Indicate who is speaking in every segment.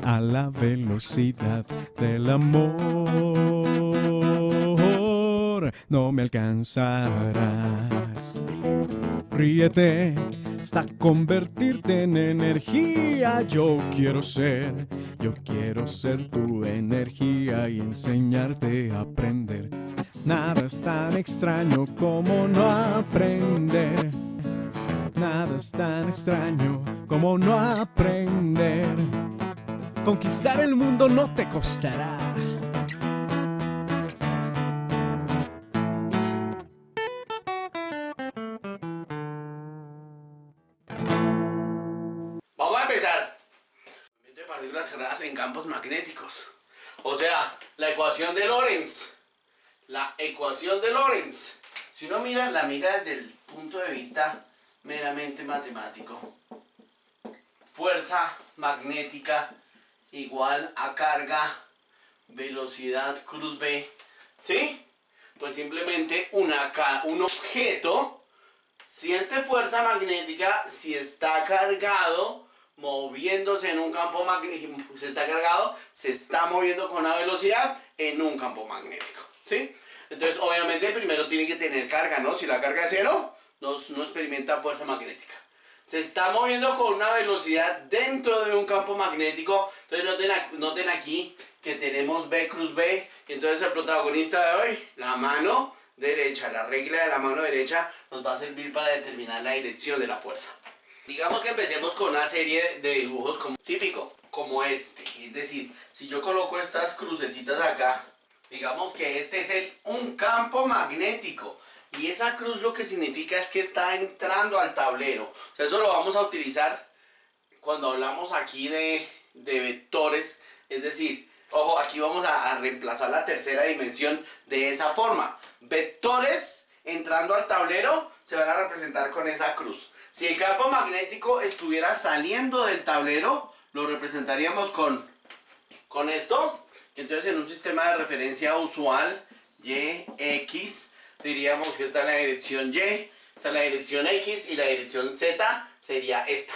Speaker 1: a la velocidad del amor. No me alcanzarás. Ríete hasta convertirte en energía. Yo quiero ser tu energía y enseñarte a aprender. Nada es tan extraño como no aprender. Nada es tan extraño como no aprender. Conquistar el mundo no te costará.
Speaker 2: Vamos a empezar. Movimiento de partículas cargadas en campos magnéticos. O sea, la ecuación de Lorentz. La ecuación de Lorentz. Si uno la mira desde el punto de vista meramente matemático. Fuerza magnética igual a carga, velocidad cruz B. ¿Sí? Pues simplemente un objeto siente fuerza magnética si está cargado, moviéndose en un campo magnético. Si está cargado, se está moviendo con una velocidad en un campo magnético. ¿Sí? Entonces, obviamente, primero tiene que tener carga, ¿no? Si la carga es cero, no experimenta fuerza magnética. Se está moviendo con una velocidad dentro de un campo magnético. Entonces, noten aquí que tenemos B cruz B. Y entonces, el protagonista de hoy, la mano derecha, la regla de la mano derecha nos va a servir para determinar la dirección de la fuerza. Digamos que empecemos con una serie de dibujos típico, como este. Es decir, si yo coloco estas crucecitas acá, digamos que este es un campo magnético. Y esa cruz lo que significa es que está entrando al tablero. O sea, eso lo vamos a utilizar cuando hablamos aquí de vectores. Es decir, ojo, aquí vamos a reemplazar la tercera dimensión de esa forma. Vectores entrando al tablero se van a representar con esa cruz. Si el campo magnético estuviera saliendo del tablero, lo representaríamos con esto. Entonces, en un sistema de referencia usual, Y, X, diríamos que esta es la dirección Y, esta es la dirección X y la dirección Z sería esta.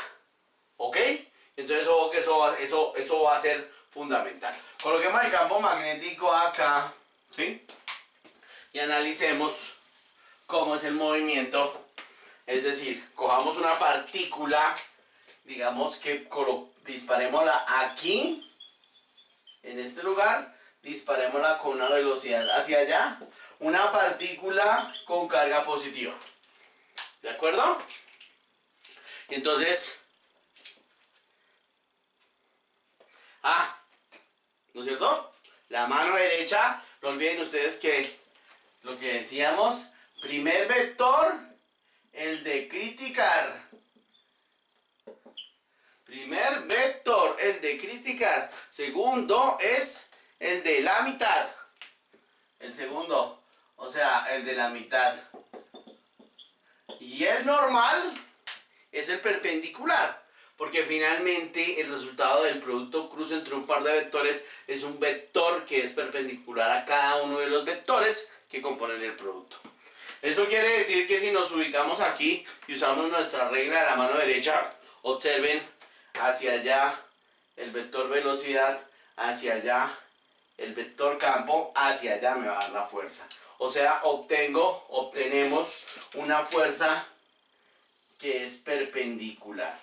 Speaker 2: ¿Ok? Entonces, ojo que eso va a ser fundamental. Coloquemos el campo magnético acá, ¿sí? Y analicemos cómo es el movimiento. Es decir, cojamos una partícula, digamos que disparémosla aquí, en este lugar, disparémosla con una velocidad hacia allá, una partícula con carga positiva. ¿De acuerdo? Entonces, ¿no es cierto? La mano derecha, no olviden ustedes que lo que decíamos, primer vector, el de criticar. Primer vector, el de criticar. Segundo es el de la mitad. El segundo, o sea, el de la mitad. Y el normal es el perpendicular. Porque finalmente el resultado del producto cruz entre un par de vectores es un vector que es perpendicular a cada uno de los vectores que componen el producto. Eso quiere decir que si nos ubicamos aquí y usamos nuestra regla de la mano derecha, observen hacia allá el vector velocidad, hacia allá el vector campo, hacia allá me va a dar la fuerza. O sea, obtenemos una fuerza que es perpendicular.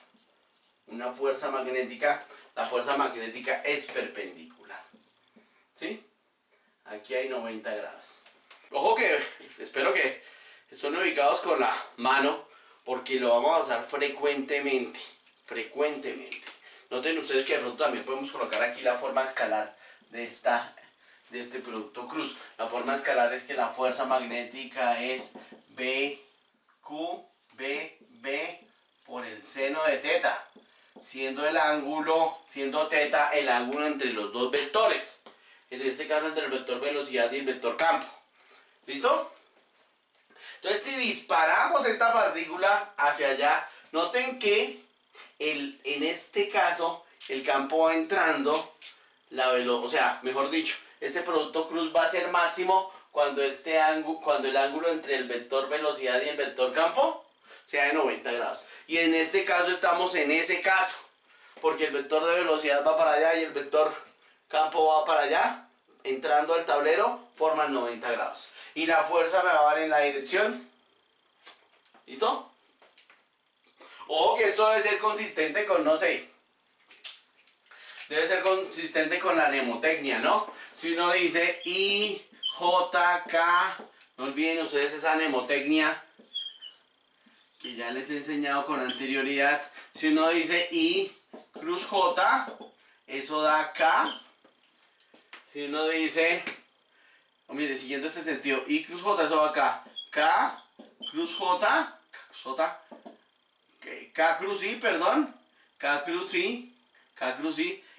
Speaker 2: Una fuerza magnética, la fuerza magnética es perpendicular. ¿Sí? Aquí hay 90 grados. Ojo que espero que estén ubicados con la mano porque lo vamos a usar frecuentemente. Noten ustedes que de pronto también podemos colocar aquí la forma escalar de este producto cruz. La forma escalar es que la fuerza magnética es BQ, B por el seno de teta. Siendo teta el ángulo entre los dos vectores. En este caso entre el vector velocidad y el vector campo. ¿Listo? Entonces si disparamos esta partícula hacia allá, noten que en este caso el campo va entrando, o sea, mejor dicho, este producto cruz va a ser máximo cuando el ángulo entre el vector velocidad y el vector campo sea de 90 grados. Y en este caso estamos en ese caso. porque el vector de velocidad va para allá y el vector campo va para allá, entrando al tablero, forman 90 grados. Y la fuerza me va a dar en la dirección. ¿Listo? Ojo que esto debe ser consistente con, no sé, debe ser consistente con la mnemotecnia, ¿no? Si uno dice I, J, K, no olviden ustedes esa mnemotecnia que ya les he enseñado con anterioridad. Si uno dice I, cruz J, eso da K. Si uno dice, mire, siguiendo este sentido, I cruz J, eso da K. K, cruz J, K cruz I, perdón. K cruz I,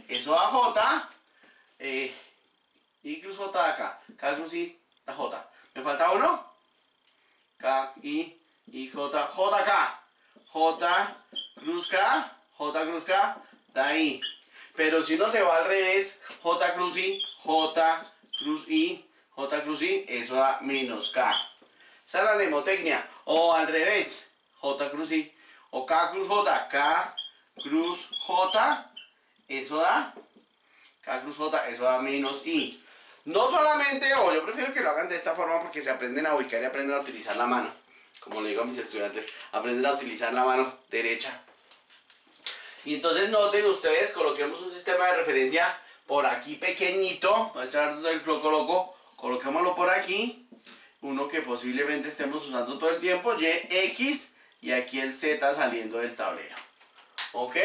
Speaker 2: eso da J. I cruz J da K. K cruz I da J. ¿Me falta uno? K, I, J, J, K. J cruz K, da I. Pero si uno se va al revés, J cruz I, J cruz I, J cruz I, eso da menos K. Esa es la mnemotecnia. O al revés, J cruz I, o K cruz J, K cruz J, eso da K cruz J, eso da menos I. No solamente, o yo prefiero que lo hagan de esta forma porque se aprenden a ubicar y aprenden a utilizar la mano. Como le digo a mis estudiantes, aprenden a utilizar la mano derecha. Y entonces noten ustedes, coloquemos un sistema de referencia por aquí pequeñito. Voy a echar el coloco, colocémoslo por aquí. Uno que posiblemente estemos usando todo el tiempo, Y, X, y aquí el Z saliendo del tablero. ¿Ok?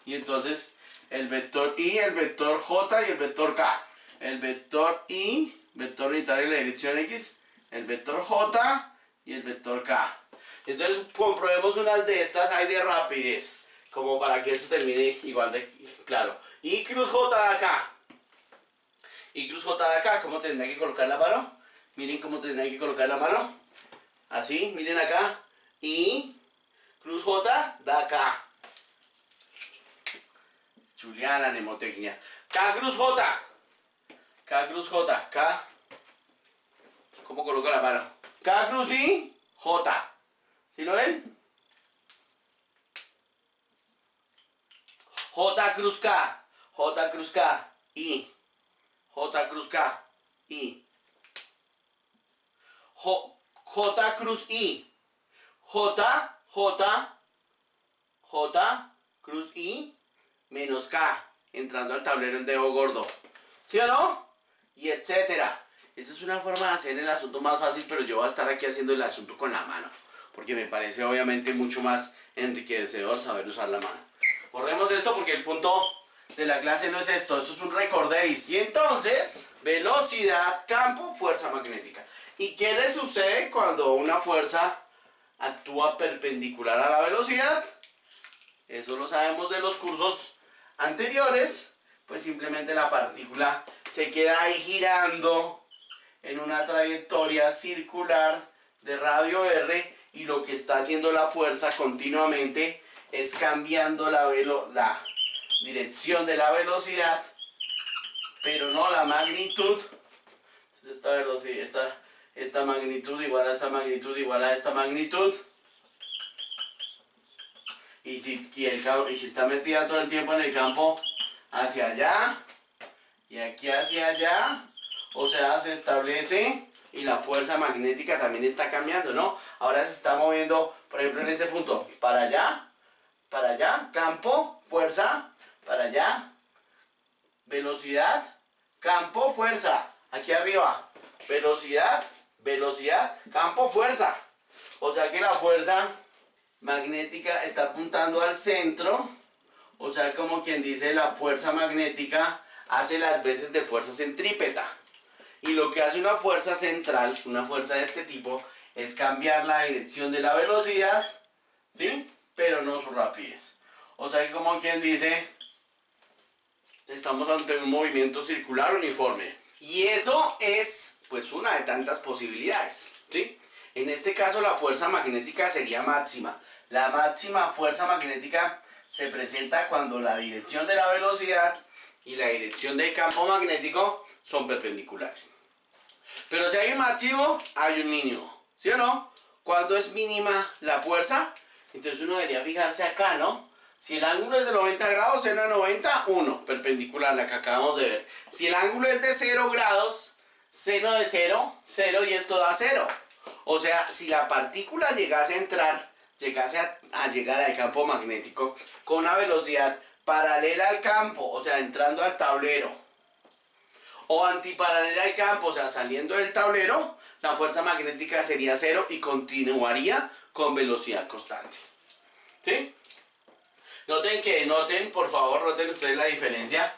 Speaker 2: Y entonces el vector I, el vector J y el vector K. El vector I, vector unitario en la dirección X, el vector J y el vector K. Entonces comprobemos unas de estas, hay de rapidez, como para que esto termine igual de claro. I cruz J de acá. I cruz J de acá, ¿cómo tendrá que colocar la mano? Miren cómo tendrá que colocar la mano. Así, miren acá. I cruz J de acá. Juliana, mnemotecnia. K cruz J. K cruz J. K. ¿Cómo coloco la mano? K cruz I, J. ¿Sí lo ven? J cruz K. J cruz K. I. J cruz K. I. J cruz I. J. Cruz I. Menos K. Entrando al tablero el dedo gordo. ¿Sí o no? Y etcétera. Esa es una forma de hacer el asunto más fácil, pero yo voy a estar aquí haciendo el asunto con la mano, porque me parece obviamente mucho más enriquecedor saber usar la mano. Borremos esto porque el punto de la clase no es esto es un recorderis. Y entonces, velocidad, campo, fuerza magnética. ¿Y qué le sucede cuando una fuerza actúa perpendicular a la velocidad? Eso lo sabemos de los cursos anteriores. Pues simplemente la partícula se queda ahí girando en una trayectoria circular de radio R, y lo que está haciendo la fuerza continuamente es cambiando la dirección de la velocidad, pero no la magnitud. Entonces esta velocidad, esta magnitud igual a esta magnitud igual a esta magnitud. Y si está metida todo el tiempo en el campo hacia allá y aquí hacia allá, o sea, se establece y la fuerza magnética también está cambiando, ¿no? Ahora se está moviendo, por ejemplo, en ese punto, para allá, campo, fuerza, para allá, velocidad, campo, fuerza, aquí arriba, velocidad, campo, fuerza. O sea que la fuerza magnética está apuntando al centro, o sea, como quien dice, la fuerza magnética hace las veces de fuerza centrípeta. Y lo que hace una fuerza central, una fuerza de este tipo, es cambiar la dirección de la velocidad, ¿sí? Pero no su rapidez. O sea que como quien dice, estamos ante un movimiento circular uniforme. Y eso es, pues, una de tantas posibilidades, ¿sí? En este caso la fuerza magnética sería máxima. La máxima fuerza magnética se presenta cuando la dirección de la velocidad y la dirección del campo magnético son perpendiculares. Pero si hay un máximo, hay un mínimo, ¿sí o no? ¿Cuándo es mínima la fuerza? Entonces uno debería fijarse acá, ¿no? Si el ángulo es de 90 grados, seno de 90, 1, perpendicular, la que acabamos de ver. Si el ángulo es de 0 grados, seno de 0, 0 y esto da 0. O sea, si la partícula llegase a entrar, llegase a llegar al campo magnético con una velocidad paralela al campo, o sea, entrando al tablero, o antiparalela al campo, o sea, saliendo del tablero, la fuerza magnética sería 0 y continuaría con velocidad constante. ¿Sí? Noten, por favor, noten ustedes la diferencia.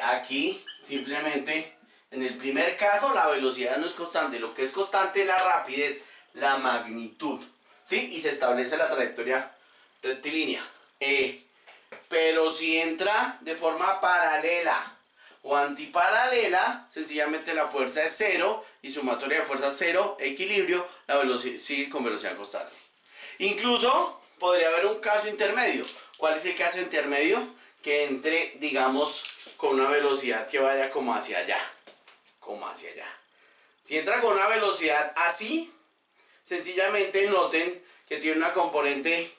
Speaker 2: Aquí, simplemente, en el primer caso, la velocidad no es constante. Lo que es constante es la rapidez, la magnitud. ¿Sí? Y se establece la trayectoria rectilínea. Pero si entra de forma paralela o antiparalela, sencillamente la fuerza es 0 y sumatoria de fuerza 0, equilibrio, la velocidad sigue con velocidad constante. Incluso podría haber un caso intermedio. ¿Cuál es el caso intermedio? Que entre, digamos, con una velocidad que vaya como hacia allá. Como hacia allá. Si entra con una velocidad así, sencillamente noten que tiene una componente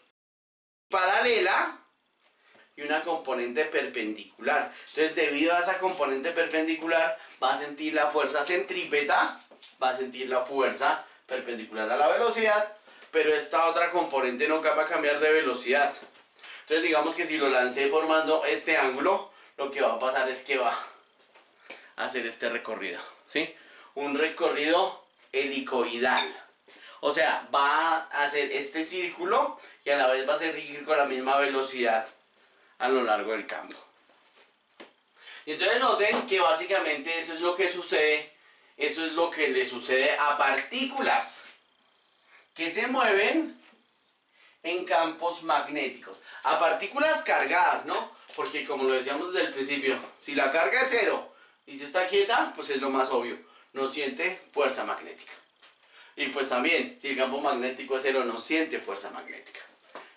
Speaker 2: paralela y una componente perpendicular. Entonces, debido a esa componente perpendicular, va a sentir la fuerza centrípeta, va a sentir la fuerza perpendicular a la velocidad, pero esta otra componente no va a cambiar de velocidad. Entonces, digamos que si lo lancé formando este ángulo, lo que va a pasar es que va a hacer este recorrido, ¿sí? Un recorrido helicoidal. O sea, va a hacer este círculo y a la vez va a seguir con la misma velocidad a lo largo del campo. Y entonces noten que básicamente eso es lo que sucede, eso es lo que le sucede a partículas que se mueven en campos magnéticos. A partículas cargadas, ¿no? Porque como lo decíamos desde el principio, si la carga es 0 y si está quieta, pues es lo más obvio, no siente fuerza magnética. Y pues también, si el campo magnético es 0, no siente fuerza magnética.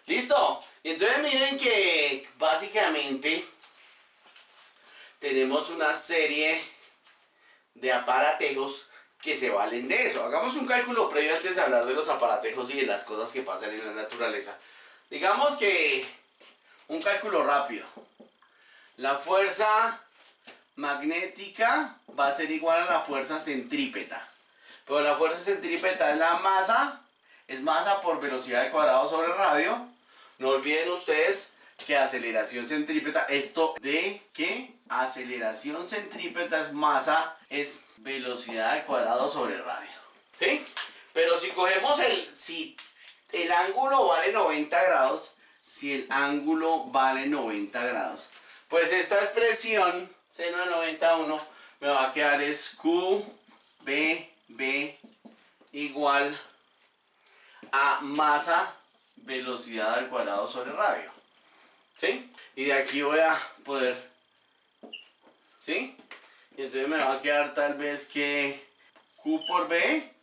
Speaker 2: ¿Listo? Y entonces miren que básicamente tenemos una serie de aparatejos que se valen de eso. Hagamos un cálculo previo antes de hablar de los aparatejos y de las cosas que pasan en la naturaleza. Digamos que un cálculo rápido. La fuerza magnética va a ser igual a la fuerza centrípeta. Pero la fuerza centrípeta es la masa, es masa por velocidad al cuadrado sobre radio. No olviden ustedes que aceleración centrípeta, esto de que aceleración centrípeta es masa, es velocidad al cuadrado sobre radio. ¿Sí? Pero si cogemos si el ángulo vale 90 grados, si el ángulo vale 90 grados, pues esta expresión, seno de 91, me va a quedar es QBB igual a masa velocidad al cuadrado sobre radio. ¿Sí? Y de aquí voy a poder, ¿sí? Y entonces me va a quedar tal vez que Q por B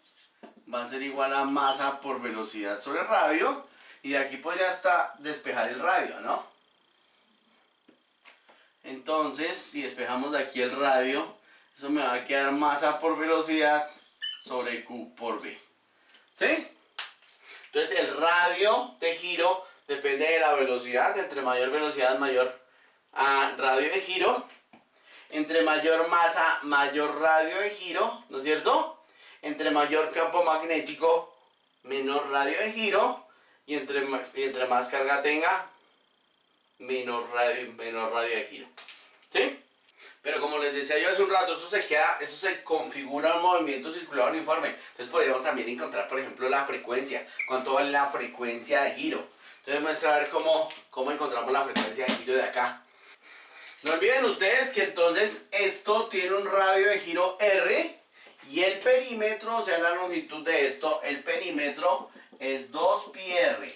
Speaker 2: va a ser igual a masa por velocidad sobre radio. Y de aquí podría hasta despejar el radio, ¿no? Entonces, si despejamos de aquí el radio, eso me va a quedar masa por velocidad sobre Q por B. ¿Sí? Entonces el radio de giro depende de la velocidad. Entre mayor velocidad, mayor radio de giro. Entre mayor masa, mayor radio de giro, ¿no es cierto? Entre mayor campo magnético, menor radio de giro. Y entre más carga tenga, menor radio de giro. ¿Sí? Pero como les decía yo hace un rato, eso se configura un movimiento circular uniforme. Entonces podríamos también encontrar, por ejemplo, la frecuencia. ¿Cuánto vale la frecuencia de giro? Entonces muestra a ver cómo encontramos la frecuencia de giro de acá. No olviden ustedes que entonces esto tiene un radio de giro R y el perímetro, o sea la longitud de esto, el perímetro es 2πr,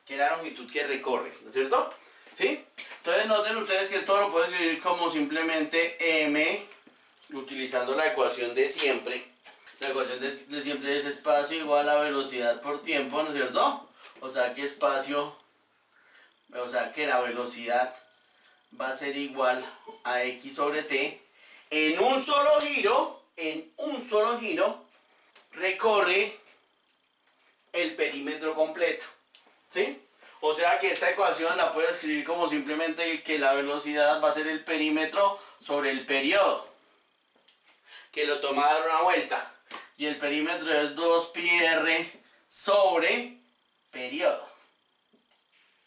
Speaker 2: que es la longitud que recorre, ¿no es cierto? ¿Sí? Entonces noten ustedes que esto lo puedo escribir como simplemente m, utilizando la ecuación de siempre. La ecuación de siempre es espacio igual a velocidad por tiempo, ¿no es cierto? O sea que la velocidad va a ser igual a x sobre t. En un solo giro, recorre el perímetro completo. ¿Sí? O sea que esta ecuación la puedo escribir como simplemente que la velocidad va a ser el perímetro sobre el periodo, que lo toma a dar una vuelta. Y el perímetro es 2πr sobre periodo.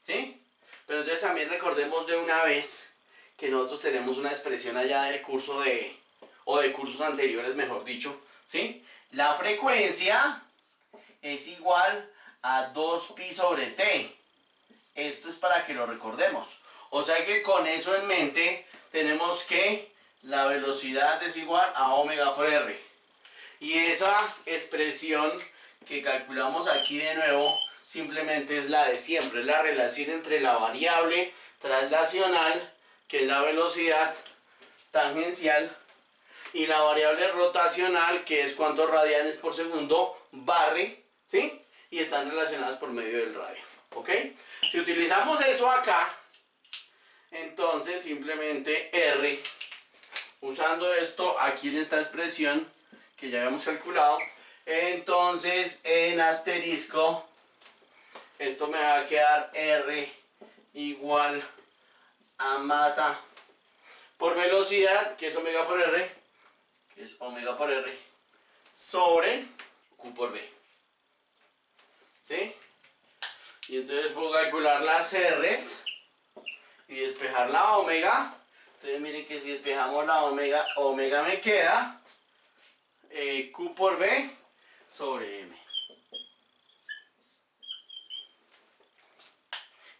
Speaker 2: ¿Sí? Pero entonces también recordemos de una vez que nosotros tenemos una expresión allá del curso o de cursos anteriores, mejor dicho. ¿Sí? La frecuencia es igual a 2pi sobre t. Esto es para que lo recordemos. O sea que con eso en mente tenemos que la velocidad es igual a omega por r. Y esa expresión que calculamos aquí de nuevo simplemente es la de siempre. Es la relación entre la variable traslacional, que es la velocidad tangencial, y la variable rotacional, que es cuántos radianes por segundo barre, ¿sí? Y están relacionadas por medio del radio, ¿ok? Si utilizamos eso acá, entonces simplemente R, usando esto aquí en esta expresión que ya habíamos calculado, entonces en asterisco, esto me va a quedar R igual a masa por velocidad, que es omega por R, que es omega por R, sobre Q por B. ¿Sí? Y entonces puedo calcular las R's y despejar la omega. Entonces miren que si despejamos la omega, omega me queda Q por B sobre M.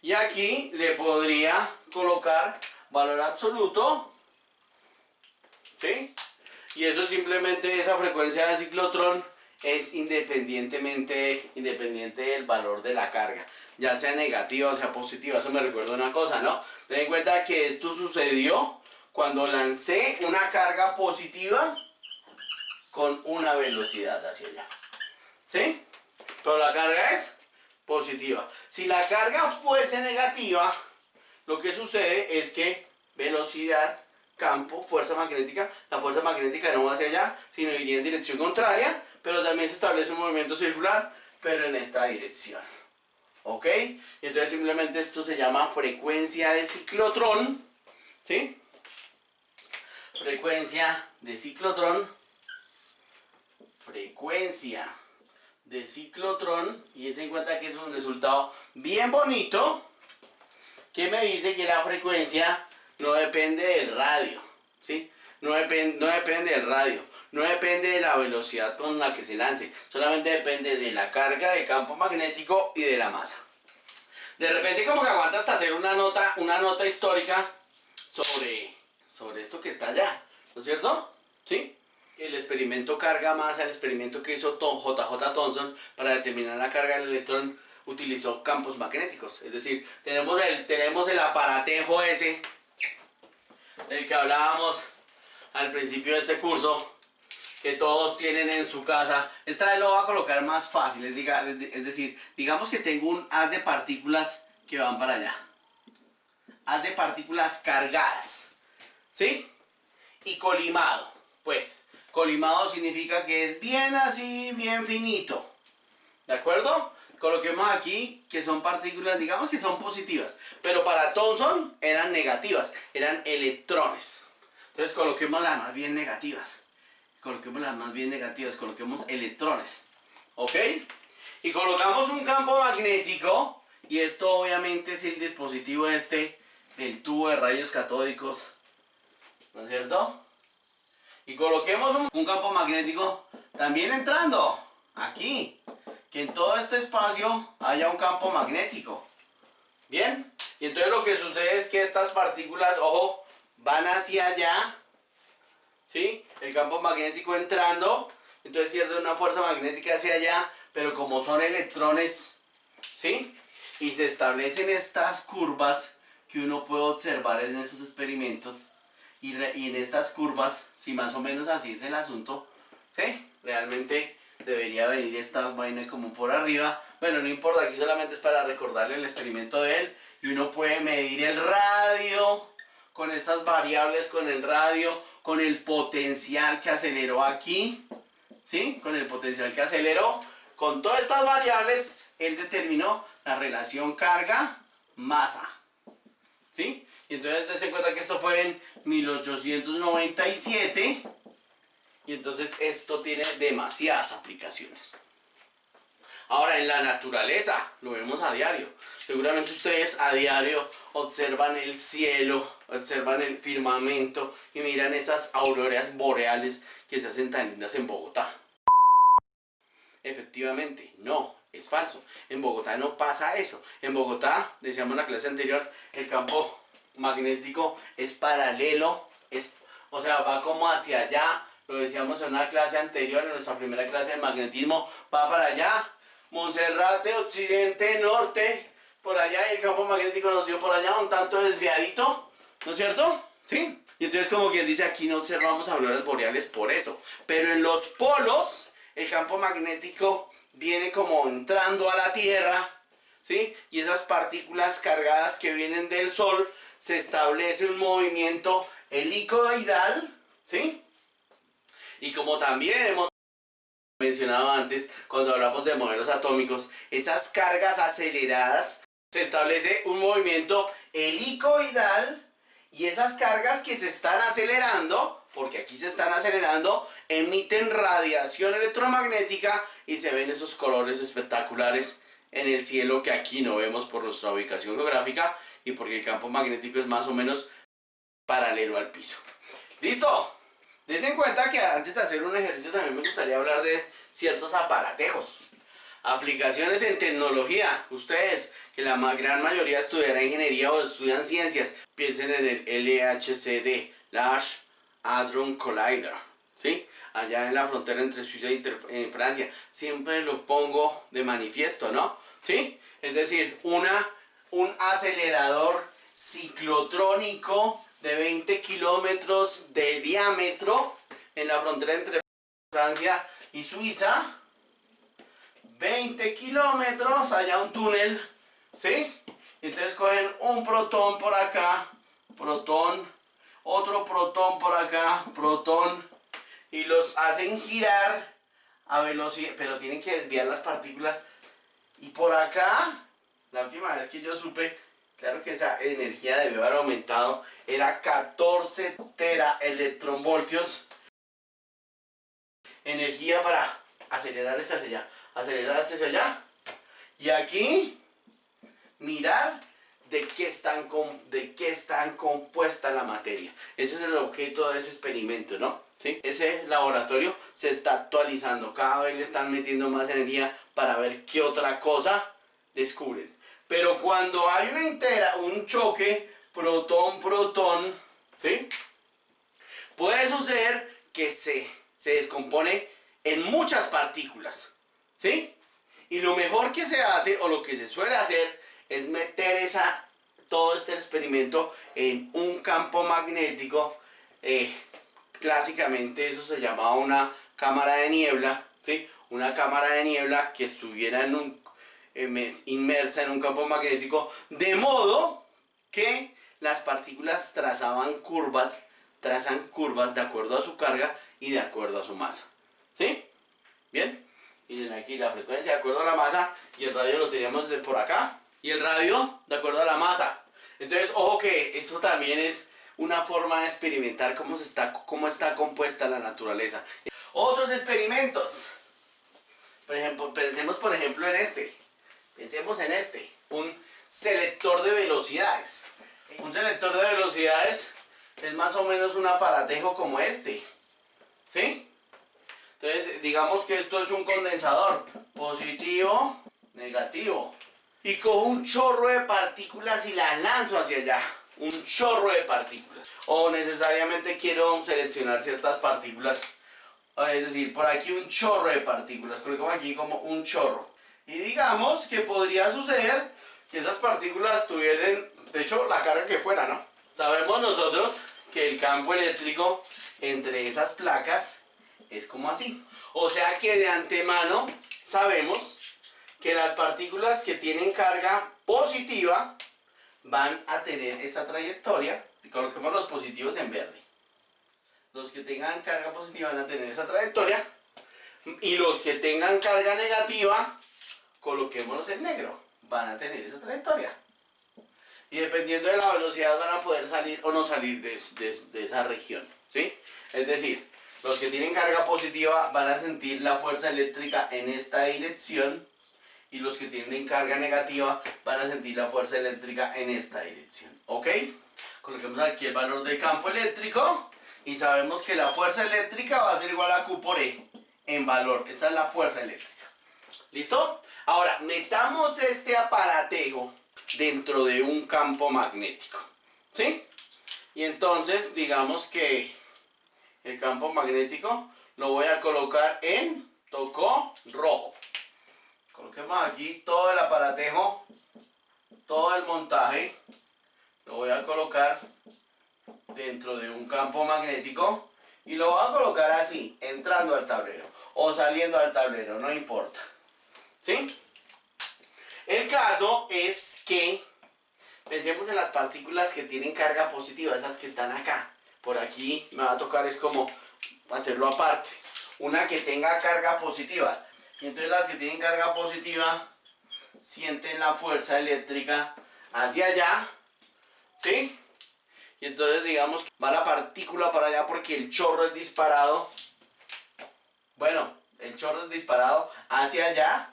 Speaker 2: Y aquí le podría colocar valor absoluto, ¿sí? Y eso simplemente, esa frecuencia de ciclotrón es independiente del valor de la carga, ya sea negativa o sea positiva. Eso me recuerda una cosa, ¿no? Ten en cuenta que esto sucedió cuando lancé una carga positiva con una velocidad hacia allá, ¿sí? Pero la carga es positiva. Si la carga fuese negativa, lo que sucede es que velocidad, campo, fuerza magnética, la fuerza magnética no va hacia allá, sino iría en dirección contraria, pero también se establece un movimiento circular, pero en esta dirección. ¿Ok? Y entonces simplemente esto se llama frecuencia de ciclotrón, ¿sí? Frecuencia de ciclotrón, frecuencia de ciclotrón, y den en cuenta que es un resultado bien bonito, que me dice que la frecuencia no depende del radio, ¿sí? No depende del radio, no depende de la velocidad con la que se lance, solamente depende de la carga de campo magnético y de la masa. De repente como que aguanta hasta hacer una nota histórica sobre esto que está allá, ¿no es cierto? ¿Sí? El experimento carga-masa, el experimento que hizo J.J. Thomson para determinar la carga del electrón, utilizó campos magnéticos. Es decir, tenemos el aparatejo ese del que hablábamos al principio de este curso, que todos tienen en su casa. Esta vez lo voy a colocar más fácil, es decir, digamos que tengo un haz de partículas que van para allá, haz de partículas cargadas, ¿sí? Y colimado, pues colimado significa que es bien así, bien finito, ¿de acuerdo? Coloquemos aquí que son partículas, digamos que son positivas, pero para Thomson eran negativas, eran electrones. Entonces coloquemos las más bien negativas, coloquemos electrones, ¿ok? Y colocamos un campo magnético, y esto obviamente es el dispositivo este del tubo de rayos catódicos, ¿no es cierto? Y coloquemos un campo magnético también entrando aquí, que en todo este espacio haya un campo magnético. Bien, y entonces lo que sucede es que estas partículas, ojo, van hacia allá, ¿sí? El campo magnético entrando, entonces pierde una fuerza magnética hacia allá, pero como son electrones, ¿sí? Y se establecen estas curvas que uno puede observar en esos experimentos, y en estas curvas, si más o menos así es el asunto, ¿sí? Realmente debería venir esta vaina como por arriba. Bueno, no importa, aquí solamente es para recordarle el experimento de él. Y uno puede medir el radio con estas variables, con el radio, con el potencial que aceleró aquí, ¿sí? Con el potencial que aceleró. Con todas estas variables, él determinó la relación carga-masa. ¿Sí? Y entonces dense cuenta que esto fue en 1897. Y entonces esto tiene demasiadas aplicaciones. Ahora, en la naturaleza, lo vemos a diario. Seguramente ustedes a diario observan el cielo, observan el firmamento y miran esas auroras boreales que se hacen tan lindas en Bogotá. Efectivamente, no, es falso. En Bogotá no pasa eso. En Bogotá, decíamos en la clase anterior, el campo magnético es paralelo, o sea, va como hacia allá. Lo decíamos en una clase anterior, en nuestra primera clase de magnetismo, va para allá. Monserrate, occidente, norte, por allá, y el campo magnético nos dio por allá un tanto desviadito, ¿no es cierto? ¿Sí? Y entonces, como quien dice, aquí no observamos auroras boreales por eso. Pero en los polos, el campo magnético viene como entrando a la Tierra, ¿sí? Y esas partículas cargadas que vienen del Sol, se establece un movimiento helicoidal, ¿sí? Y como también hemos mencionado antes, cuando hablamos de modelos atómicos, esas cargas aceleradas, se establece un movimiento helicoidal, y esas cargas que se están acelerando, porque aquí se están acelerando, emiten radiación electromagnética y se ven esos colores espectaculares en el cielo que aquí no vemos por nuestra ubicación geográfica y porque el campo magnético es más o menos paralelo al piso. ¿Listo? Des en cuenta que antes de hacer un ejercicio también me gustaría hablar de ciertos aparatejos. Aplicaciones en tecnología. Ustedes, que la gran mayoría estudiará ingeniería o estudian ciencias, piensen en el LHCD, Large Hadron Collider, ¿sí? Allá en la frontera entre Suiza y Francia. Siempre lo pongo de manifiesto, ¿no? ¿Sí? Es decir, un acelerador ciclotrónico de 20 kilómetros de diámetro en la frontera entre Francia y Suiza. 20 kilómetros, allá un túnel, ¿sí? Entonces cogen un protón por acá, protón, otro protón por acá, protón, y los hacen girar a velocidad, pero tienen que desviar las partículas. Y por acá, la última vez que yo supe, claro que esa energía debió haber aumentado, era 14 teraelectronvoltios. Energía para acelerar este hacia allá, acelerar este hacia allá. Y aquí, mirar de qué están compuesta la materia. Ese es el objeto de ese experimento, ¿no? ¿Sí? Ese laboratorio se está actualizando. Cada vez le están metiendo más energía para ver qué otra cosa descubren. Pero cuando hay un choque protón-protón, ¿sí? Puede suceder que se descompone en muchas partículas, ¿sí? Y lo mejor que se hace, o lo que se suele hacer, es meter todo este experimento en un campo magnético. Clásicamente eso se llamaba una cámara de niebla, ¿sí? Una cámara de niebla que estuviera inmersa en un campo magnético, de modo que las partículas trazan curvas de acuerdo a su carga y de acuerdo a su masa, ¿sí? ¿Bien? Y aquí la frecuencia de acuerdo a la masa, y el radio lo teníamos de por acá, y el radio de acuerdo a la masa. Entonces, ojo que esto también es una forma de experimentar cómo está compuesta la naturaleza. Otros experimentos. Por ejemplo, pensemos por ejemplo en este. Pensemos en este. Un selector de velocidades. Un selector de velocidades es más o menos un aparatejo como este, ¿sí? Entonces, digamos que esto es un condensador. Positivo, negativo. Y cojo un chorro de partículas y las lanzo hacia allá. Un chorro de partículas. O necesariamente quiero seleccionar ciertas partículas. Es decir, por aquí un chorro de partículas. Coloco aquí como un chorro. Y digamos que podría suceder que esas partículas tuviesen, de hecho, la carga que fuera, ¿no? Sabemos nosotros que el campo eléctrico entre esas placas es como así. O sea que de antemano sabemos que las partículas que tienen carga positiva van a tener esa trayectoria. Y coloquemos los positivos en verde. Los que tengan carga positiva van a tener esa trayectoria. Y los que tengan carga negativa, coloquémoslos en negro. van a tener esa trayectoria. Y dependiendo de la velocidad van a poder salir o no salir de esa región, ¿sí? Es decir, los que tienen carga positiva van a sentir la fuerza eléctrica en esta dirección y los que tienen carga negativa van a sentir la fuerza eléctrica en esta dirección, ¿ok? Coloquemos aquí el valor del campo eléctrico y sabemos que la fuerza eléctrica va a ser igual a Q por E en valor. Esa es la fuerza eléctrica. ¿Listo? Ahora, metamos este aparatejo dentro de un campo magnético, ¿sí? Y entonces, digamos que el campo magnético lo voy a colocar en tocó rojo. Coloquemos aquí todo el aparatejo, todo el montaje, lo voy a colocar dentro de un campo magnético y lo voy a colocar así, entrando al tablero o saliendo al tablero, no importa, ¿sí? El caso es que pensemos en las partículas que tienen carga positiva, esas que están acá. Por aquí me va a tocar es como hacerlo aparte. Una que tenga carga positiva. Y entonces las que tienen carga positiva sienten la fuerza eléctrica hacia allá, ¿sí? Y entonces digamos que va la partícula para allá porque el chorro es disparado. Bueno, el chorro es disparado hacia allá.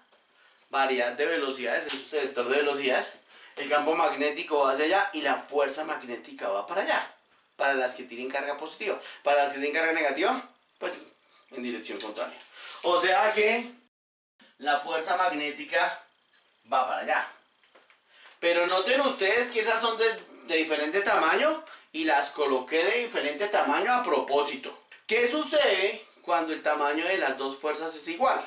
Speaker 2: Variedad de velocidades, es un selector de velocidades. El campo magnético va hacia allá y la fuerza magnética va para allá. Para las que tienen carga positiva. Para las que tienen carga negativa, pues en dirección contraria. O sea que la fuerza magnética va para allá. Pero noten ustedes que esas son de diferente tamaño y las coloqué de diferente tamaño a propósito. ¿Qué sucede cuando el tamaño de las dos fuerzas es igual?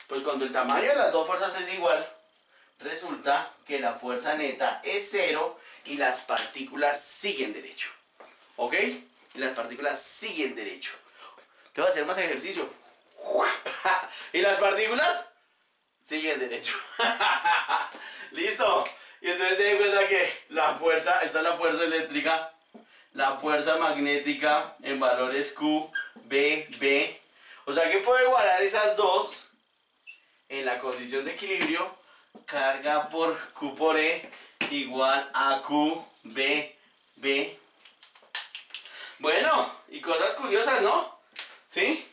Speaker 2: Pues cuando el tamaño de las dos fuerzas es igual, resulta que la fuerza neta es 0 y las partículas siguen derecho. ¿Ok? Y las partículas siguen derecho. Te voy a hacer más ejercicio. Y las partículas siguen derecho. ¿Listo? Y entonces ten en cuenta que la fuerza, esta es la fuerza eléctrica, la fuerza magnética en valores Q, B, B. O sea que puedo igualar esas dos en la condición de equilibrio. Carga por Q por E igual a Q, B, B. Bueno, y cosas curiosas, ¿no? ¿Sí?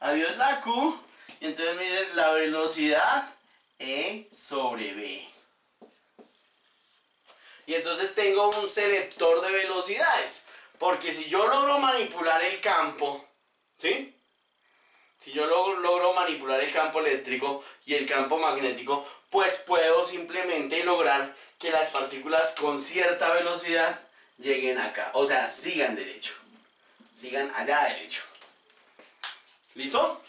Speaker 2: Adiós la Q. Y entonces miren la velocidad E sobre B. Y entonces tengo un selector de velocidades. Porque si yo logro manipular el campo, ¿sí? Si yo logro manipular el campo eléctrico y el campo magnético, pues puedo simplemente lograr que las partículas con cierta velocidad lleguen acá. O sea, sigan derecho. Sigan allá derecho. ¿Listo?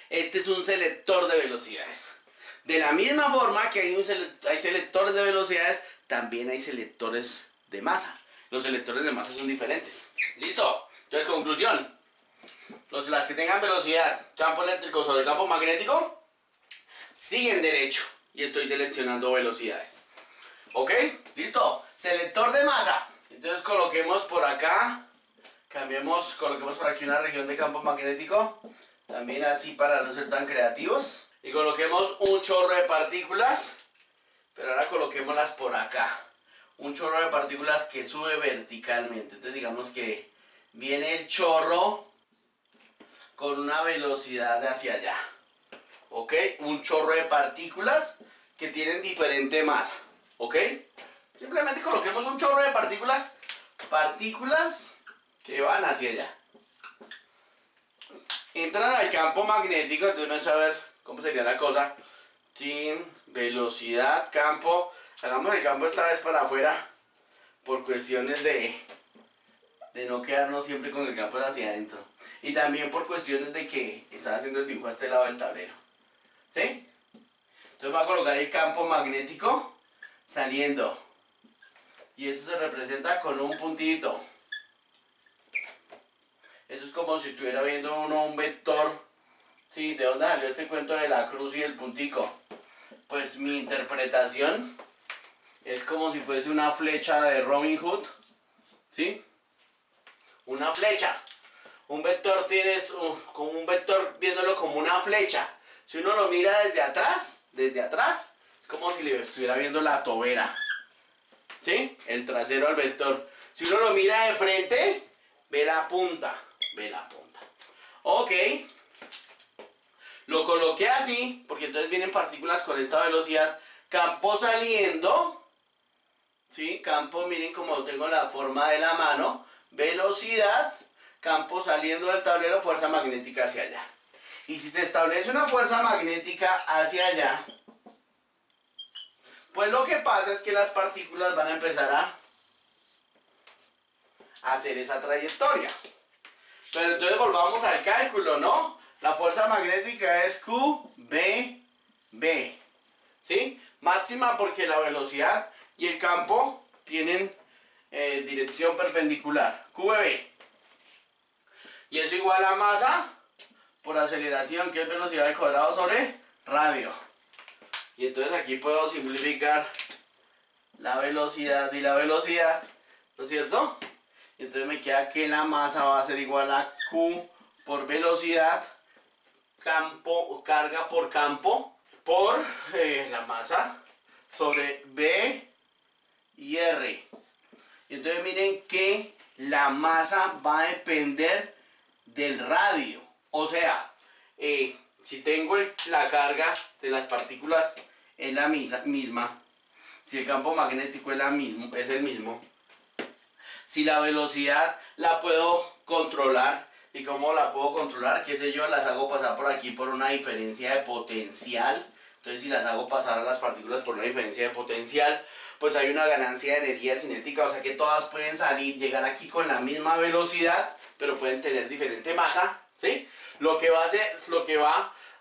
Speaker 2: Este es un selector de velocidades. De la misma forma que hay selectores de velocidades, también hay selectores de masa. Los selectores de masa son diferentes. ¿Listo? Entonces, conclusión. Las que tengan velocidad, campo eléctrico sobre campo magnético, siguen derecho. Y estoy seleccionando velocidades. ¿Ok? ¿Listo? Selector de masa. Entonces coloquemos por acá. Coloquemos por aquí una región de campo magnético. También así para no ser tan creativos. Y coloquemos un chorro de partículas. Pero ahora coloquémoslas por acá. Un chorro de partículas que sube verticalmente. Entonces digamos que viene el chorro con una velocidad de hacia allá. ¿Ok? Un chorro de partículas que tienen diferente masa. ¿Ok? Simplemente coloquemos un chorro de partículas. Partículas que van hacia allá. Entran al campo magnético. Entonces vamos a ver cómo sería la cosa. Sin velocidad, campo. Hagamos el campo esta vez para afuera. Por cuestiones de no quedarnos siempre con el campo hacia adentro. Y también por cuestiones de que estaba haciendo el dibujo a este lado del tablero. ¿Sí? Entonces voy a colocar el campo magnético saliendo. Y eso se representa con un puntito. Eso es como si estuviera viendo uno un vector. ¿Sí? ¿De dónde salió este cuento de la cruz y el puntico? Pues mi interpretación es como si fuese una flecha de Robin Hood. ¿Sí? Una flecha. Un vector tienes como un vector viéndolo como una flecha. Si uno lo mira desde atrás, Es como si le estuviera viendo la tobera. ¿Sí? El trasero al vector. Si uno lo mira de frente, ve la punta. Ve la punta. Ok. Lo coloqué así, porque entonces vienen partículas con esta velocidad. Campo saliendo. ¿Sí? Campo, miren como tengo la forma de la mano. Velocidad. Campo saliendo del tablero, fuerza magnética hacia allá. Y si se establece una fuerza magnética hacia allá, pues lo que pasa es que las partículas van a empezar a hacer esa trayectoria. Pero entonces volvamos al cálculo, ¿no? La fuerza magnética es QBB. ¿Sí? Máxima porque la velocidad y el campo tienen dirección perpendicular. QBB. Y eso igual a masa por aceleración, que es velocidad al cuadrado sobre radio. Y entonces aquí puedo simplificar la velocidad y la velocidad, ¿no es cierto? Y entonces me queda que la masa va a ser igual a Q por velocidad, carga por campo, por la masa sobre B y R. Y entonces miren que la masa va a depender del radio. O sea, si tengo la carga de las partículas es la misma, si el campo magnético es el mismo, si la velocidad la puedo controlar, ¿y cómo la puedo controlar? ¿Qué sé yo? Las hago pasar por aquí por una diferencia de potencial. Entonces si las hago pasar a las partículas por una diferencia de potencial, pues hay una ganancia de energía cinética, o sea que todas pueden llegar aquí con la misma velocidad, pero pueden tener diferente masa, ¿sí? Lo que va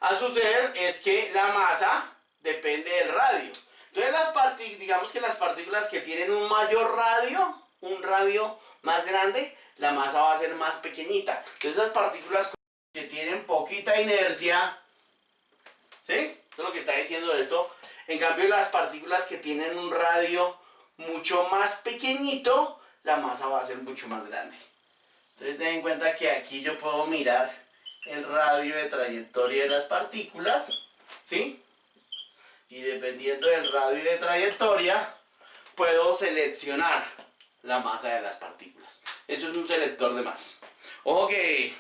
Speaker 2: a suceder es que la masa depende del radio. Entonces digamos que las partículas que tienen un mayor radio, un radio más grande, la masa va a ser más pequeñita. Entonces las partículas que tienen poquita inercia, ¿sí? Eso es lo que está diciendo esto. En cambio las partículas que tienen un radio mucho más pequeñito, la masa va a ser mucho más grande. Entonces ten en cuenta que aquí yo puedo mirar el radio de trayectoria de las partículas, ¿sí? Y dependiendo del radio de trayectoria, puedo seleccionar la masa de las partículas. Eso es un selector de masa. Ojo que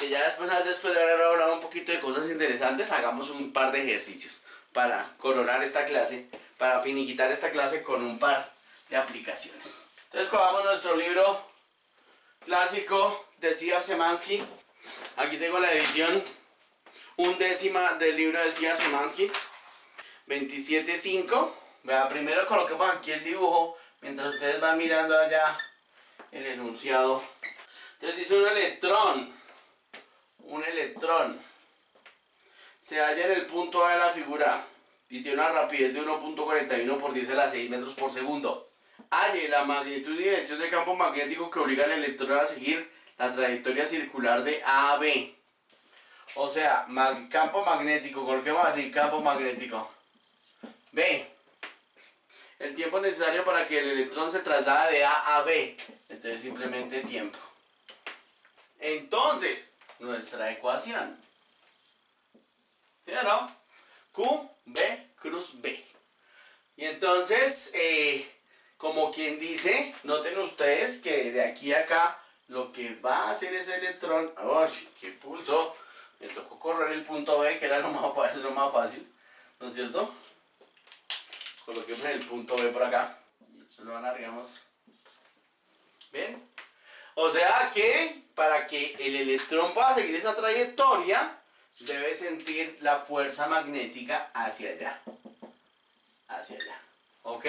Speaker 2: ya después de haber hablado un poquito de cosas interesantes, hagamos un par de ejercicios para coronar esta clase, para finiquitar esta clase con un par de aplicaciones. Entonces cojamos nuestro libro clásico de Szymanski. Aquí tengo la edición 1/10 del libro de Szymanski, 27.5. Primero coloquemos aquí el dibujo mientras ustedes van mirando allá el enunciado. Entonces dice un electrón se halla en el punto A de la figura y tiene una rapidez de 1.41 por 10 a la 6 metros por segundo. Halle la magnitud y dirección del campo magnético que obliga al electrón a seguir la trayectoria circular de A a B. O sea, campo magnético, coloquemos así, campo magnético. B. El tiempo necesario para que el electrón se traslade de A a B. Entonces simplemente tiempo. Entonces, nuestra ecuación. ¿Sí o no? Q, B, cruz B. Y entonces, como quien dice, noten ustedes que de aquí a acá, lo que va a hacer ese electrón, ¡ay, qué pulso! Me tocó correr el punto B, que era lo más fácil, ¿no es cierto? Coloquemos el punto B por acá. Y eso lo alargamos. ¿Ven? O sea que para que el electrón pueda seguir esa trayectoria, debe sentir la fuerza magnética hacia allá. Hacia allá. ¿Ok?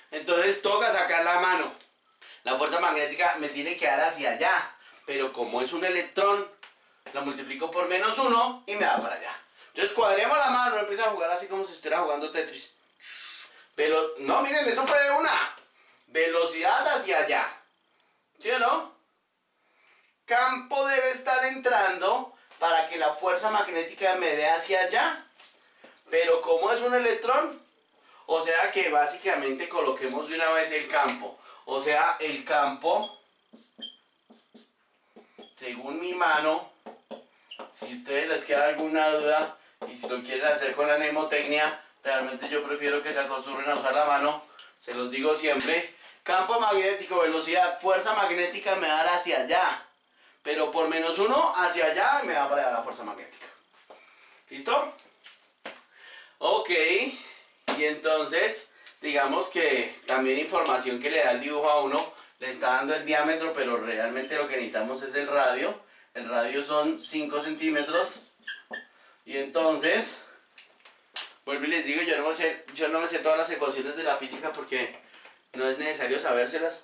Speaker 2: Entonces toca sacar la mano. La fuerza magnética me tiene que dar hacia allá. Pero como es un electrón, la multiplico por -1 y me da para allá. Entonces cuadremos la mano, empieza a jugar así como si estuviera jugando Tetris. Pero, no, miren, eso fue de una. Velocidad hacia allá. ¿Sí o no? Campo debe estar entrando para que la fuerza magnética me dé hacia allá. Pero como es un electrón, o sea que básicamente coloquemos de una vez el campo. O sea, el campo, según mi mano, si a ustedes les queda alguna duda, Y si lo quieren hacer con la mnemotecnia, realmente yo prefiero que se acostumbren a usar la mano. Se los digo siempre. Campo magnético, velocidad, fuerza magnética me va a dar hacia allá. Pero por -1 hacia allá me va para allá la fuerza magnética. ¿Listo? Ok. Y entonces, digamos que también información que le da el dibujo a uno, le está dando el diámetro, pero realmente lo que necesitamos es el radio. El radio son 5 centímetros. Y entonces, vuelvo y les digo, yo no me sé todas las ecuaciones de la física porque no es necesario sabérselas.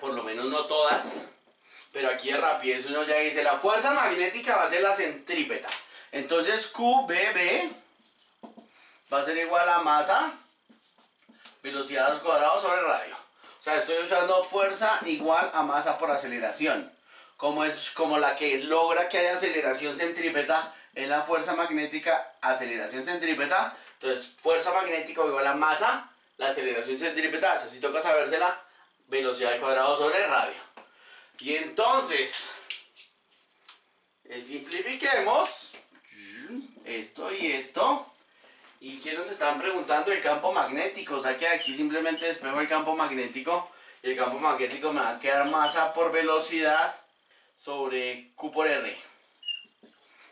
Speaker 2: Por lo menos no todas. Pero aquí de rapidez uno ya dice, la fuerza magnética va a ser la centrípeta. Entonces QBB va a ser igual a masa, velocidad al cuadrado sobre radio. O sea, estoy usando fuerza igual a masa por aceleración. Como la que logra que haya aceleración centrípeta, es la fuerza magnética, aceleración centrípeta. Entonces, fuerza magnética igual a masa, la aceleración centrípeta, así toca sabérsela, velocidad al cuadrado sobre radio. Y entonces, simplifiquemos esto y esto. ¿Y qué nos están preguntando? El campo magnético. O sea que aquí simplemente despejo el campo magnético. Y el campo magnético me va a quedar masa por velocidad sobre Q por R.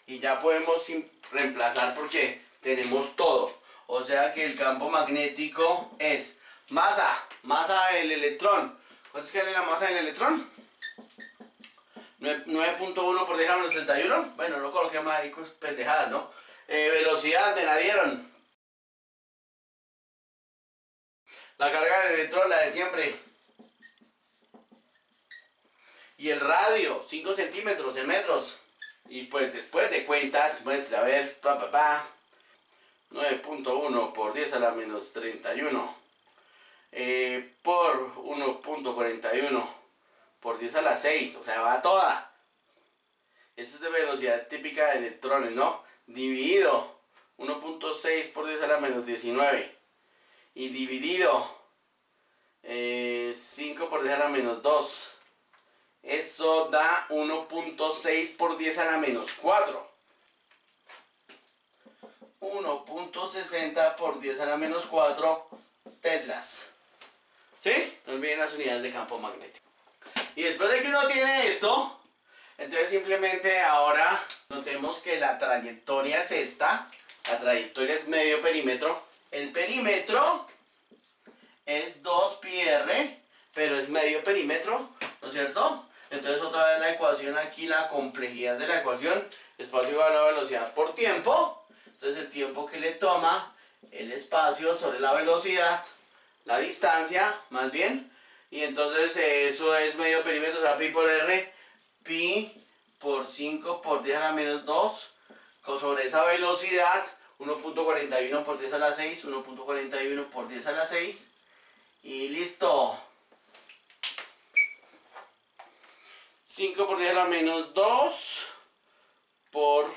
Speaker 2: Y ya podemos reemplazar porque tenemos todo. O sea que el campo magnético es masa del electrón. ¿Cuánto es que vale la masa del electrón? 9.1 por 10⁻31. Bueno, no coloqué más ahí pendejadas, ¿no? Velocidad, me la dieron. La carga del electrón, la de siempre. Y el radio, 5 centímetros en metros. Y pues después de cuentas, muestra, a ver, 9.1 por 10⁻31 por 1.41 por 10⁻6, o sea, va toda. Esta es de velocidad típica de electrones, ¿no? Dividido 1.6 por 10⁻19 y dividido 5 por 10⁻2. Eso da 1.6 por 10⁻4. 1.60 por 10⁻4 teslas. ¿Sí? No olviden las unidades de campo magnético. Y después de que uno tiene esto, entonces simplemente ahora notemos que la trayectoria es esta. La trayectoria es medio perímetro. El perímetro es 2πr, pero es medio perímetro, ¿no es cierto? Entonces otra vez la ecuación aquí, la complejidad de la ecuación, espacio igual a la velocidad por tiempo. Entonces el tiempo que le toma el espacio sobre la velocidad, la distancia más bien. Y entonces eso es medio perímetro, o sea, pi por r, pi por 5 por 10⁻2 sobre esa velocidad, 1.41 por 10⁻6, 1.41 por 10⁻6 y listo. 5 por 10⁻2 por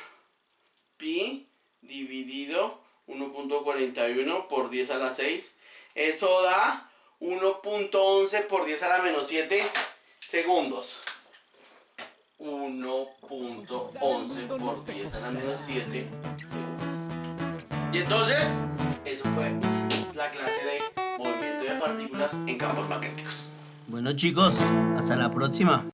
Speaker 2: pi dividido 1.41 por 10⁻6. Eso da 1.11 por 10⁻7 segundos. 1.11 por 10⁻7 segundos. Y entonces, eso fue la clase de movimiento de partículas en campos magnéticos. Bueno chicos, hasta la próxima.